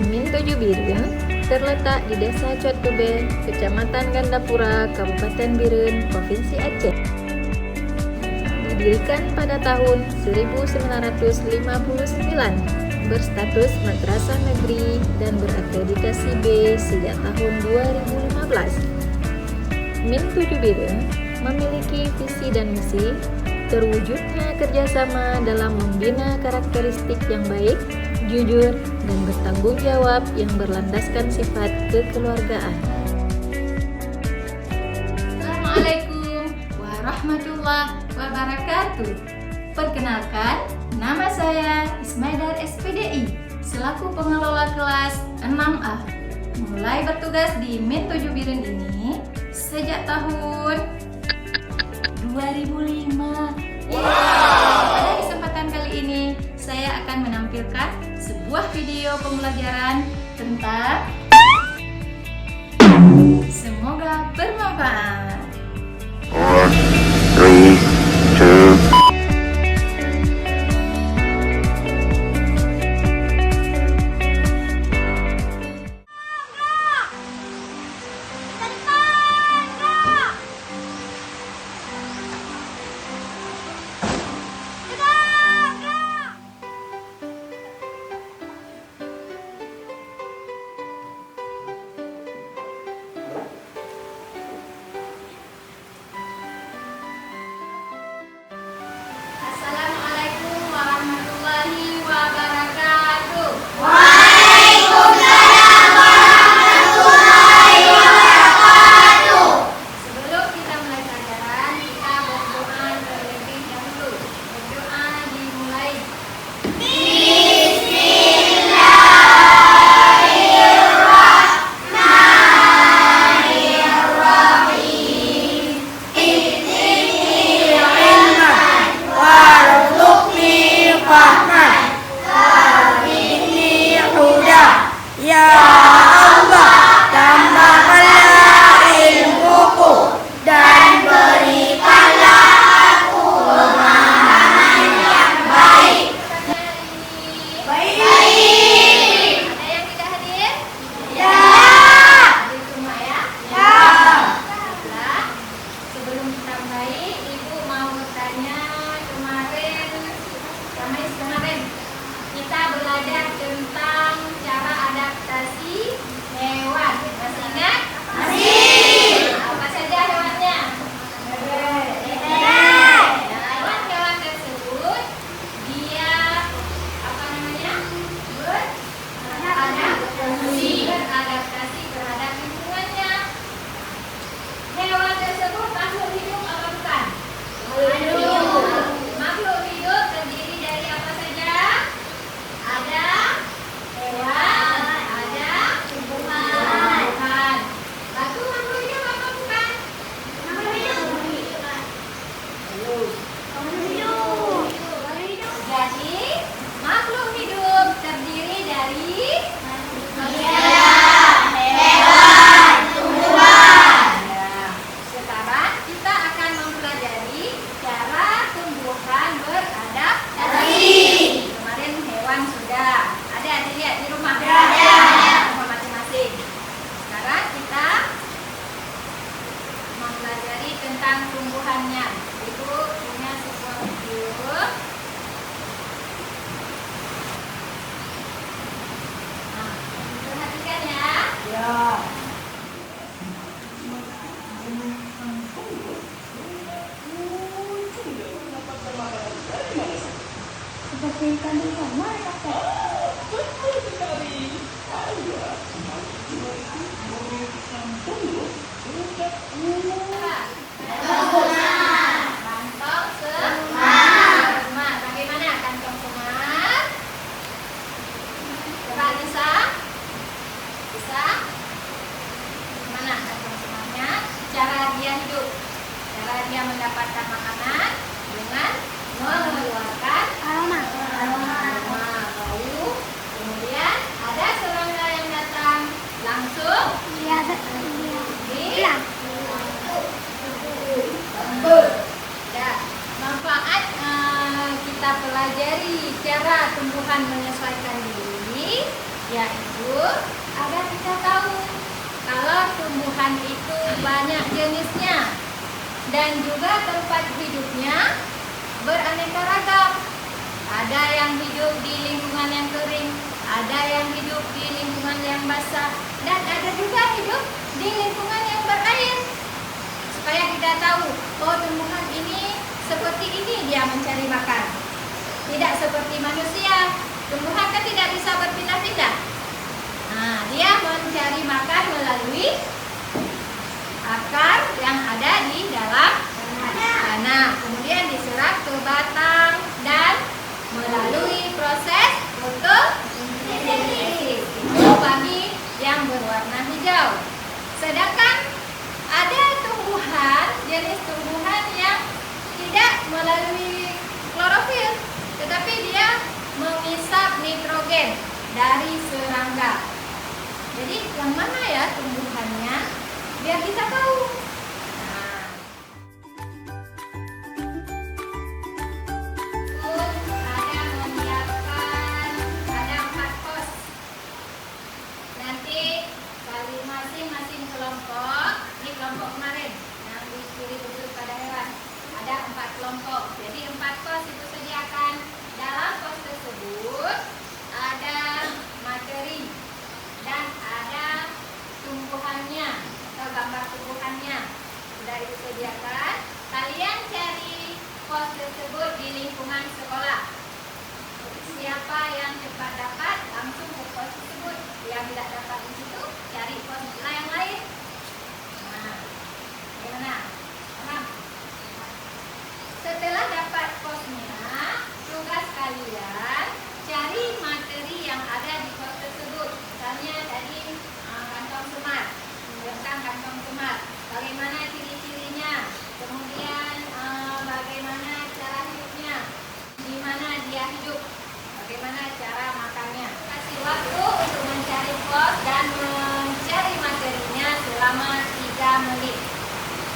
Min Biren terletak di Desa Cuatube, Kecamatan Gandapura, Kabupaten Biren, Provinsi Aceh. Didirikan pada tahun 1959, berstatus madrasah negeri dan berakreditasi B sejak tahun 2015. Min Biren memiliki visi dan misi terwujudnya kerjasama dalam membina karakteristik yang baik, jujur, dan bertanggung jawab yang berlandaskan sifat kekeluargaan. Assalamualaikum warahmatullahi wabarakatuh. Perkenalkan, nama saya Ismaidar SPDI selaku pengelola kelas 6A. Mulai bertugas di Min Biren ini sejak tahun 2005. Pada kesempatan kali ini saya akan menampilkan sebuah video pembelajaran tentang semoga bermanfaat. 3, 2, Assalamualaikum warahmatullahi wabarakatuh. Sebelum kita mulai pelajaran, kita berdoa terlebih dahulu. Berdoa dimulai. Ya Allah, tambahkanlah ilmuku dan berikanlah aku pemahaman yang baik. Ada yang tidak hadir? Ya. Hadir semua ya? Baiklah. Sebelum kita mulai, Ibu mau bertanya kemarin kita belajar tentang cara adaptasi hewan. Masih ingat? Masih. Apa saja hewannya? Hewan-hewan tersebut dia beradaptasi terhadap lingkungannya. Hewan tersebut makhluk hidup apa bukan? Makhluk hidup terdiri dari apa saja? Ada hewan, ada tumbuhan. Lalu makhluk hidup apa bukan? Jadi makhluk hidup terdiri dari Sekarang kita akan mempelajari cara tumbuhan beradaptasi. Kemarin hewan sudah ada dilihat di rumah. Rumah masing-masing. Sekarang kita mempelajari tentang tumbuhannya. Ibu punya sebuah video. Nah, perhatikan ya. Seperti ikan di kamar, kakak. Kantong semar. Bagaimana kantong semar? Coba bisa? Bisa? Mana kantong semarnya? Cara dia hidup. Cara dia mendapatkan makanan dengan mengeluarkan aroma bau. Kemudian ada serangga yang datang langsung Ya, manfaat kita pelajari cara tumbuhan menyesuaikan diri. yaitu agar kita tahu kalau tumbuhan itu banyak jenisnya dan juga tempat hidupnya beraneka ragam. Ada yang hidup di lingkungan yang kering, ada yang hidup di lingkungan yang basah, dan ada juga hidup di lingkungan yang berair. Supaya kita tahu, oh tumbuhan ini seperti ini dia mencari makan. Tidak seperti manusia, tumbuhan kan tidak bisa berpindah-pindah. Nah, dia mencari makan melalui akar yang ada di dalam tanah, kemudian diserap ke batang dan melalui proses fotosintesis. Itu bagi yang berwarna hijau. Sedangkan ada tumbuhan, jenis tumbuhan yang tidak melalui klorofil, tetapi dia mengisap nitrogen dari serangga. Jadi yang mana ya tumbuhannya? Biar kita tahu. Nah, ada menyiapkan, ada 4 pos. Nanti kali masing-masing kelompok, ini kelompok kemarin yang dicuri khusus pada hewan, ada 4 kelompok. Jadi 4 pos itu sediakan. Dalam pos tersebut ada materi dan ada tumbuhannya atau gambar tumbuhannya sudah disediakan. Kalian cari pos tersebut di lingkungan sekolah. Siapa yang cepat dapat langsung ke pos tersebut. Yang tidak dapat di situ cari pos yang lain. Nah, gimana? Paham? Setelah dapat posnya, tugas kalian cari materi yang ada di pos tersebut. Misalnya tadi kantong semar, tentang kantong semar, bagaimana ciri-cirinya, kemudian bagaimana cara hidupnya, di mana dia hidup, bagaimana cara makannya. Kasih waktu untuk mencari pos dan mencari materinya selama 3 menit.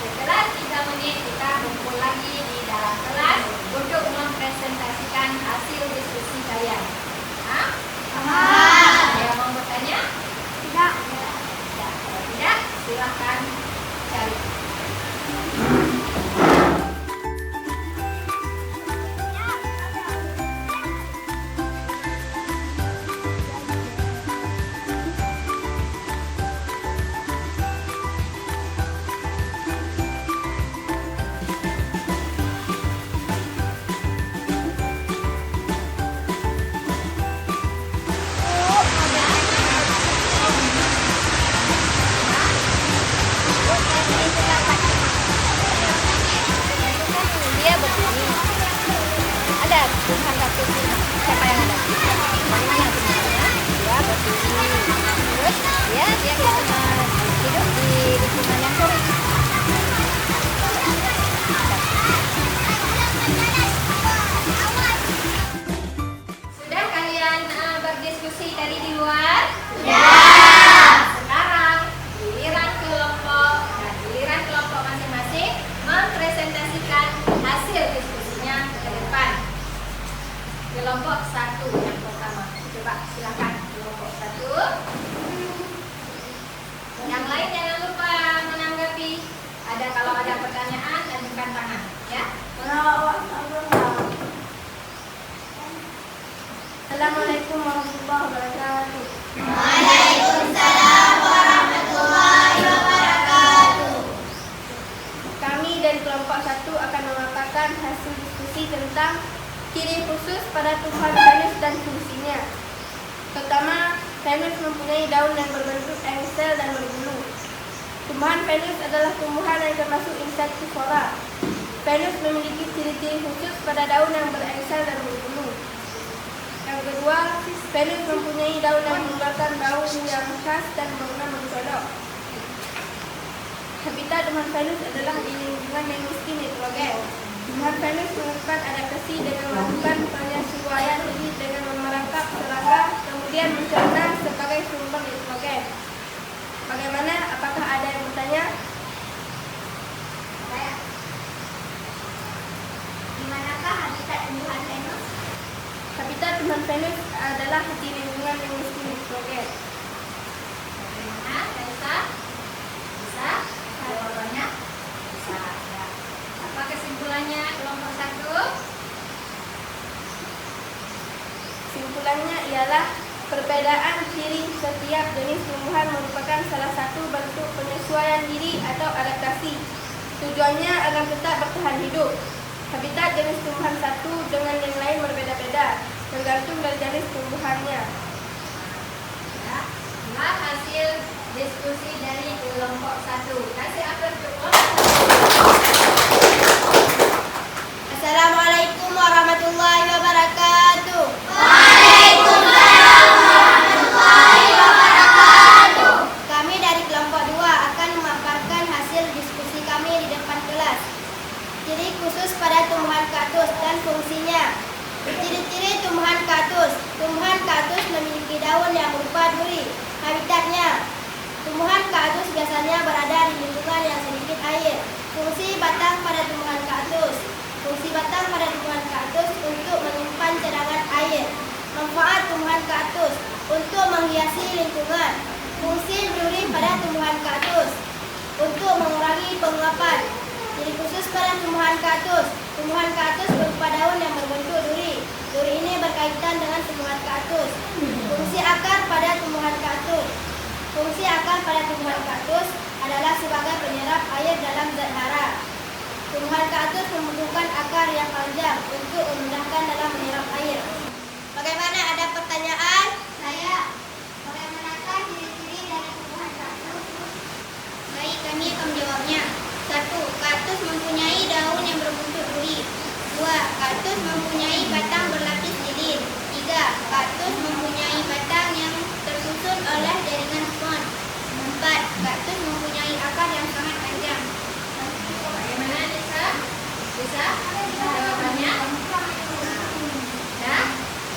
Setelah 3 menit kita kumpul lagi di dalam kelas untuk mempresentasikan hasil diskusi kalian. Hah? Ada yang mau bertanya? Tidak. Kalau tidak, silahkan cari. Dia begini. Ada Tuhan satu sini. Siapa yang ada? Mana tumbuhannya? Dia berdiri. Terus dia hidup di lingkungan yang kering. Sudah kalian berdiskusi tadi di luar? Sekarang giliran kelompok dan giliran kelompok masing-masing mempresentasikan hasil diskusinya ke depan. Kelompok 1 yang pertama. Coba silakan kelompok 1. Yang lain jangan lupa menanggapi. Kalau ada pertanyaan ajukan tangan, ya. Assalamualaikum warahmatullahi wabarakatuh. Waalaikumsalam warahmatullahi wabarakatuh. Kami dari kelompok 1 akan memaparkan hasil diskusi tentang ciri khusus pada tumbuhan Venus dan fungsinya. Pertama, Venus mempunyai daun yang berbentuk engsel dan berbulu. Tumbuhan Venus adalah tumbuhan yang termasuk insektivora. Venus memiliki ciri-ciri khusus pada daun yang berengsel dan berbulu. Yang kedua, Venus mempunyai daun yang mengeluarkan bau yang khas dan berwarna mencolok. Habitat tumbuhan Venus adalah di lingkungan yang miskin nitrogen. Tumbuhan Venus melakukan adaptasi dengan melakukan penyesuaian diri dengan merangkap serangga, kemudian mencerna sebagai sumber nitrogen. Bagaimana? Apakah ada yang bertanya? Di manakah habitat tumbuhan Venus? Habitat tumbuhan Venus adalah di lingkungan lingkungan yang mesti diprogres. Bagaimana, Raisa? Bisa? Jawabannya? Bisa. Ya. Apa kesimpulannya kelompok 1? Kesimpulannya ialah perbedaan ciri setiap jenis tumbuhan merupakan salah satu bentuk penyesuaian diri atau adaptasi. Tujuannya agar tetap bertahan hidup. Habitat jenis tumbuhan satu dengan yang lain berbeda-beda, tergantung dari jenis tumbuhannya. Ya. Inilah hasil diskusi dari kelompok 1. Kasih aplaus untuk kelompok 1. Assalamualaikum warahmatullahi wabarakatuh. Kami dari kelompok 2 akan memaparkan hasil diskusi kami di depan kelas. Ciri khusus pada tumbuhan kaktus dan fungsinya. Ciri-ciri tumbuhan kaktus. Tumbuhan kaktus memiliki daun yang berupa duri. Habitatnya. Tumbuhan kaktus biasanya berada di lingkungan yang sedikit air. Fungsi batang pada tumbuhan kaktus. Fungsi batang pada tumbuhan kaktus untuk menyimpan cadangan air. Manfaat tumbuhan kaktus untuk menghiasi lingkungan. Fungsi duri pada tumbuhan kaktus untuk mengurangi penguapan. Jadi khusus pada tumbuhan kaktus. Tumbuhan kaktus berupa daun yang berbentuk duri. Duri ini berkaitan dengan tumbuhan kaktus. Fungsi akar pada tumbuhan kaktus. Fungsi akar pada tumbuhan kaktus adalah sebagai penyerap air dalam zat hara. Tumbuhan kaktus membutuhkan akar yang panjang untuk memudahkan dalam menyerap air. Bagaimana, ada pertanyaan? Saya, bagaimanakah ciri-ciri dari tumbuhan kaktus? Baik, kami akan menjawabnya. 1. Kaktus mempunyai daun yang berbentuk duri. 2. Kaktus mempunyai batang berlapis lilin. 3. Kaktus mempunyai batang yang tersusun oleh jaringan spons. 4. Kaktus mempunyai akar yang sangat panjang. Bagaimana, Nisa? Bisa? Jawabannya? Ya?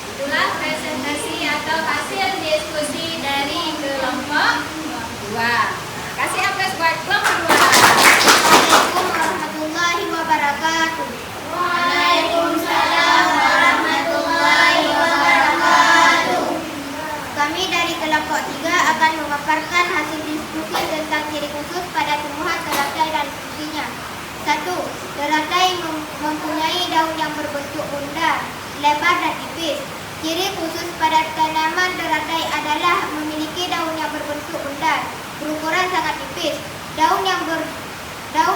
Itulah presentasi atau hasil diskusi dari kelompok 2. Kasih aplaus buat kelompok 2. Assalamualaikum warahmatullahi wabarakatuh. Waalaikumsalam warahmatullahi wabarakatuh. Kami dari kelompok 3 akan memaparkan hasil diskusi tentang ciri khusus pada tumbuhan teratai dan fungsinya. 1. Teratai mempunyai daun yang berbentuk bundar, lebar dan tipis. Ciri khusus pada tanaman teratai adalah memiliki daun yang berbentuk bundar, berukuran sangat tipis. Daun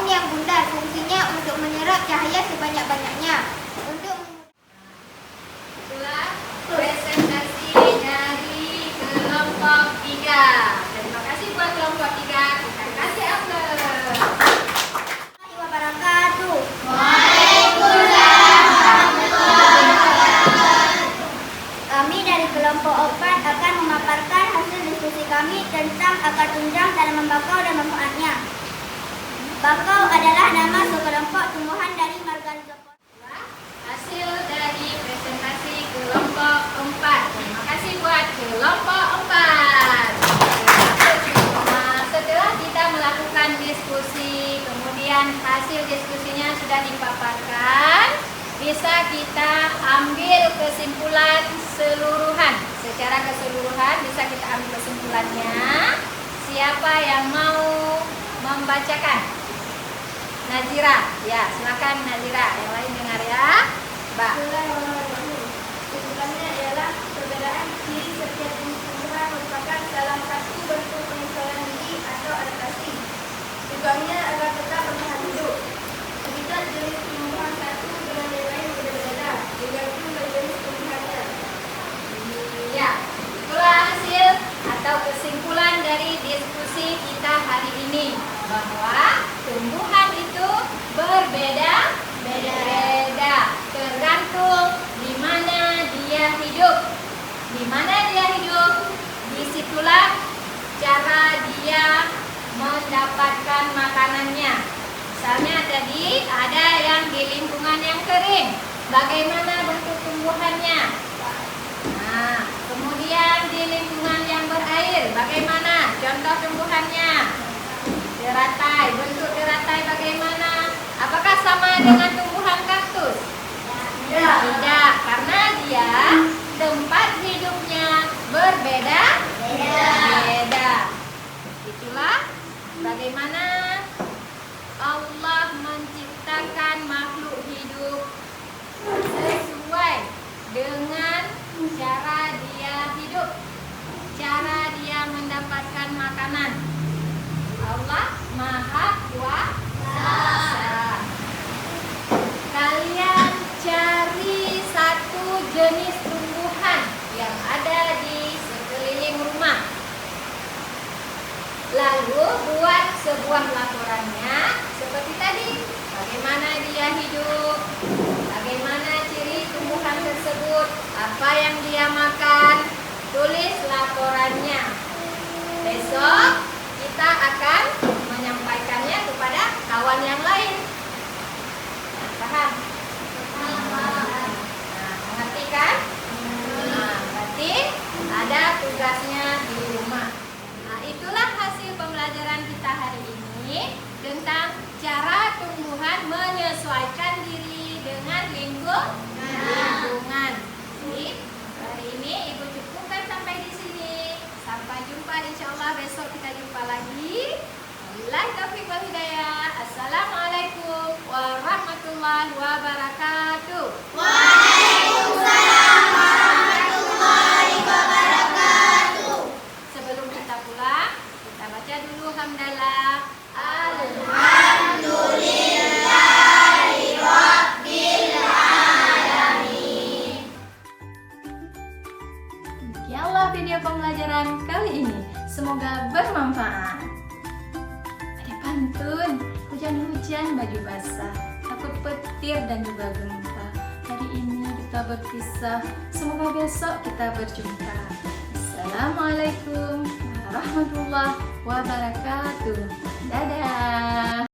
yang bundar fungsinya untuk menyerap cahaya sebanyak-banyaknya. Itulah presentasi dari kelompok 3. Terima kasih buat kelompok 3. Kita kasih aplaus. Wabarakatuh. Kami dari kelompok 4 akan memaparkan hasil diskusi kami tentang akar tunjang, tanaman bakau dan manfaatnya. Bakau adalah nama sekelompok tumbuhan dari Marganzophylla. Hasil dari presentasi kelompok 4. Terima kasih buat kelompok 4. Nah, setelah kita melakukan diskusi, kemudian hasil diskusinya sudah dipaparkan, bisa kita ambil kesimpulan seluruhan. Secara keseluruhan bisa kita ambil kesimpulannya. Siapa yang mau membacakan? Nazira, ya silakan Nazira. Yang lain dengar ya, Mbak. Kesimpulannya ialah perbedaan ciri setiap jenis tumbuhan merupakan salah satu bentuk penyesuaian diri atau adaptasi. Tujuannya agar tetap bertahan hidup. Habitat jenis tumbuhan satu dengan yang lain berbeda-beda, tergantung dari jenis tumbuhannya. Ya, itulah hasil atau kesimpulan dari diskusi kita hari ini, bahwa tumbuhan itu berbeda-beda, tergantung di mana dia hidup. Di mana dia hidup, disitulah cara dia mendapatkan makanannya. Misalnya tadi ada yang di lingkungan yang kering, bagaimana bentuk tumbuhannya? Nah, kemudian di lingkungan yang berair, bagaimana contoh tumbuhannya? Teratai, bentuk teratai bagaimana? Apakah sama dengan tumbuhan kaktus? Tidak, karena dia tempat hidupnya Itulah bagaimana Allah menciptakan makhluk hidup sesuai dengan cara dia hidup, cara dia mendapatkan makanan. Allah Maha Kuasa. Kalian cari satu jenis tumbuhan yang ada di sekeliling rumah. Lalu buat sebuah laporannya seperti tadi. Bagaimana dia hidup, bagaimana ciri tumbuhan tersebut, apa yang dia makan. Tulis laporannya. Besok kita akan menyampaikannya kepada kawan yang lain. Paham? Nah, mengerti kan? Nah, berarti ada tugasnya di rumah. Nah, itulah hasil pembelajaran kita hari ini tentang cara tumbuhan menyesuaikan diri dengan lingkungan. Jadi, hari ini Ibu cukupkan sampai di sini. Sampai jumpa, insyaallah besok kita jumpa lagi. Wabillahi taufiq wal hidayah. Assalamualaikum warahmatullahi wabarakatuh. Waalaikumsalam warahmatullahi wabarakatuh. Sebelum kita pulang, kita baca dulu hamdalah. Alhamdulillahi rabbil alamin. Demikianlah video pembelajaran kali ini. Semoga bermanfaat. Ada pantun, hujan-hujan baju basah, takut petir dan juga gempa. Hari ini kita berpisah, semoga besok kita berjumpa. Assalamualaikum warahmatullahi wabarakatuh. Dadah.